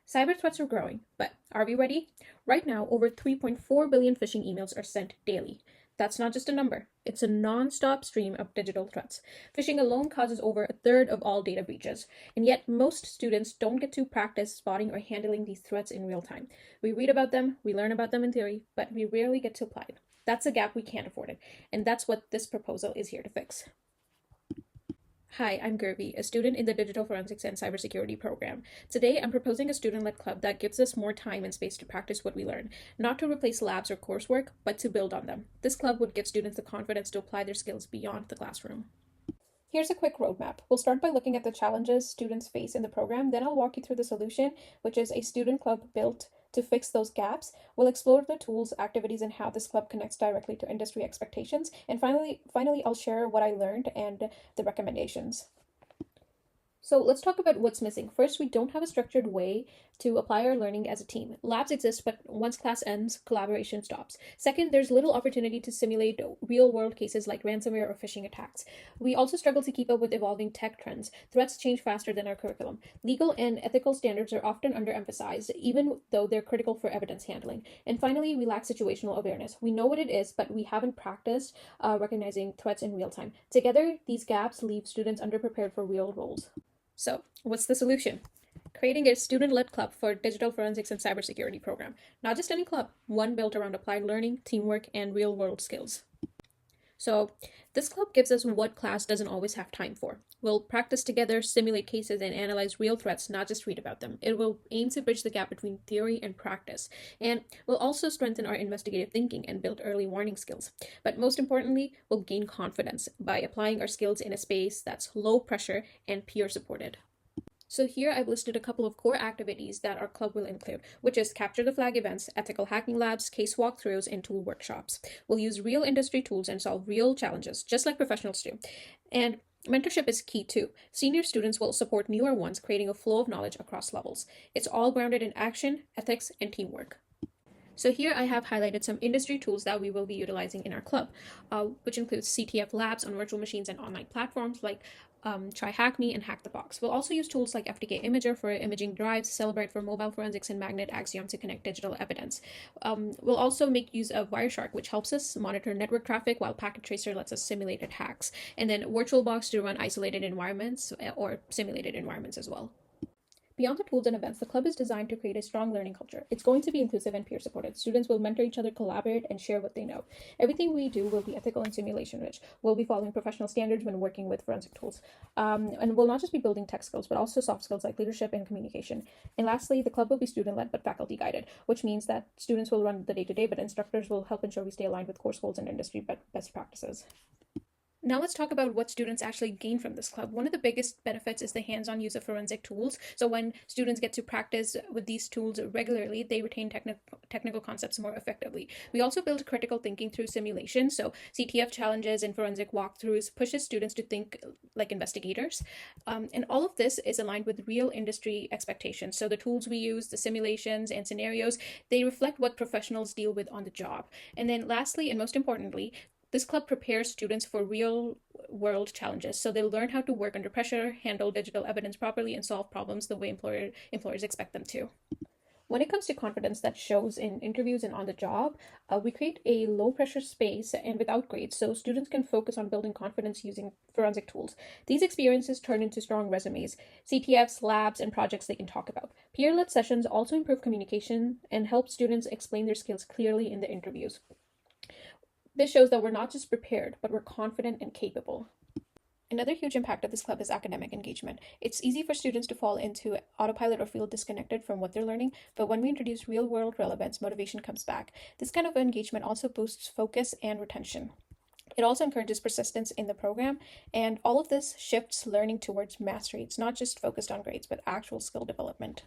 Cyber threats are growing, but are we ready? Right now, over 3.4 billion phishing emails are sent daily. That's not just a number, it's a non stop stream of digital threats. Phishing alone causes over a third of all data breaches, and yet most students don't get to practice spotting or handling these threats in real time. We read about them, we learn about them in theory, but we rarely get to apply them. That's a gap we can't afford it, and that's what this proposal is here to fix. Hi, I'm Gurvi, a student in the Digital Forensics and Cybersecurity program. Today, I'm proposing a student-led club that gives us more time and space to practice what we learn, not to replace labs or coursework, but to build on them. This club would give students the confidence to apply their skills beyond the classroom. Here's a quick roadmap. We'll start by looking at the challenges students face in the program, then I'll walk you through the solution, which is a student club built to fix those gaps. We'll explore the tools, activities, and how this club connects directly to industry expectations. And finally, I'll share what I learned and the recommendations. So let's talk about what's missing. First, we don't have a structured way to apply our learning as a team. Labs exist, but once class ends, collaboration stops. Second, there's little opportunity to simulate real-world cases like ransomware or phishing attacks. We also struggle to keep up with evolving tech trends. Threats change faster than our curriculum. Legal and ethical standards are often underemphasized, even though they're critical for evidence handling. And finally, we lack situational awareness. We know what it is, but we haven't practiced recognizing threats in real time. Together, these gaps leave students underprepared for real roles. So, what's the solution? Creating a student-led club for digital forensics and cybersecurity program. Not just any club, one built around applied learning, teamwork, and real-world skills. So, this club gives us what class doesn't always have time for. We'll practice together, simulate cases, and analyze real threats, not just read about them. It will aim to bridge the gap between theory and practice. And we'll also strengthen our investigative thinking and build early warning skills. But most importantly, we'll gain confidence by applying our skills in a space that's low pressure and peer supported. So here I've listed a couple of core activities that our club will include, which is capture the flag events, ethical hacking labs, case walkthroughs, and tool workshops. We'll use real industry tools and solve real challenges, just like professionals do. And mentorship is key too. Senior students will support newer ones, creating a flow of knowledge across levels. It's all grounded in action, ethics, and teamwork. So here I have highlighted some industry tools that we will be utilizing in our club, which includes CTF labs on virtual machines and online platforms like Try Hack Me and Hack the Box. We'll also use tools like FTK Imager for imaging drives, Celebrate for mobile forensics, and Magnet Axiom to connect digital evidence. We'll also make use of Wireshark, which helps us monitor network traffic, while Packet Tracer lets us simulate attacks, and then VirtualBox to run isolated environments or simulated environments as well. Beyond the tools and events, the club is designed to create a strong learning culture. It's going to be inclusive and peer-supported. Students will mentor each other, collaborate, and share what they know. Everything we do will be ethical and simulation-rich. We'll be following professional standards when working with forensic tools. And we'll not just be building tech skills, but also soft skills like leadership and communication. And lastly, the club will be student-led but faculty-guided, which means that students will run the day-to-day, but instructors will help ensure we stay aligned with course goals and industry best practices. Now let's talk about what students actually gain from this club. One of the biggest benefits is the hands-on use of forensic tools. So when students get to practice with these tools regularly, they retain technical concepts more effectively. We also build critical thinking through simulation. So CTF challenges and forensic walkthroughs pushes students to think like investigators. And all of this is aligned with real industry expectations. So the tools we use, the simulations and scenarios, they reflect what professionals deal with on the job. And then lastly, and most importantly, this club prepares students for real-world challenges, so they'll learn how to work under pressure, handle digital evidence properly, and solve problems the way employers expect them to. When it comes to confidence that shows in interviews and on the job, we create a low-pressure space and without grades, so students can focus on building confidence using forensic tools. These experiences turn into strong resumes, CTFs, labs, and projects they can talk about. Peer-led sessions also improve communication and help students explain their skills clearly in the interviews. This shows that we're not just prepared, but we're confident and capable. Another huge impact of this club is academic engagement. It's easy for students to fall into autopilot or feel disconnected from what they're learning, but when we introduce real-world relevance, motivation comes back. This kind of engagement also boosts focus and retention. It also encourages persistence in the program, and all of this shifts learning towards mastery. It's not just focused on grades, but actual skill development.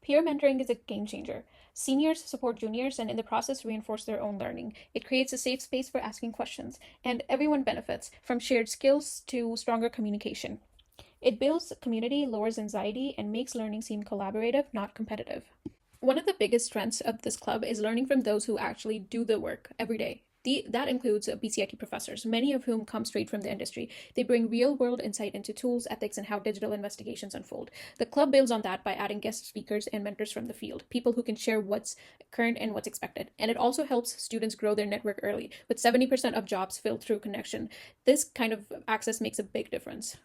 Peer mentoring is a game changer. Seniors support juniors and in the process reinforce their own learning. It creates a safe space for asking questions, and everyone benefits, from shared skills to stronger communication. It builds community, lowers anxiety, and makes learning seem collaborative, not competitive. One of the biggest strengths of this club is learning from those who actually do the work every day. That includes BCIT professors, many of whom come straight from the industry. They bring real world insight into tools, ethics, and how digital investigations unfold. The club builds on that by adding guest speakers and mentors from the field, people who can share what's current and what's expected. And it also helps students grow their network early, with 70% of jobs filled through connection. This kind of access makes a big difference.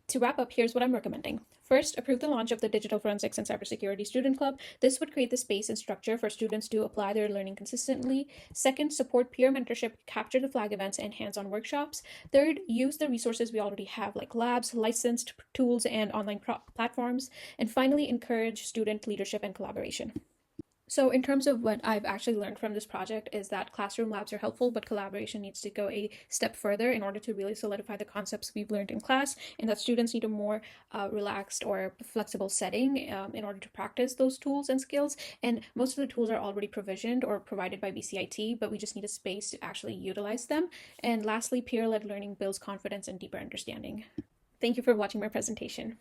To wrap up, here's what I'm recommending. First, approve the launch of the Digital Forensics and Cybersecurity Student Club. This would create the space and structure for students to apply their learning consistently. Second, support peer mentorship, capture the flag events, and hands on workshops. Third, use the resources we already have, like labs, licensed tools, and online platforms. And finally, encourage student leadership and collaboration. So in terms of what I've actually learned from this project is that classroom labs are helpful, but collaboration needs to go a step further in order to really solidify the concepts we've learned in class, and that students need a more relaxed or flexible setting in order to practice those tools and skills. And most of the tools are already provisioned or provided by BCIT, but we just need a space to actually utilize them. And lastly, peer-led learning builds confidence and deeper understanding. Thank you for watching my presentation.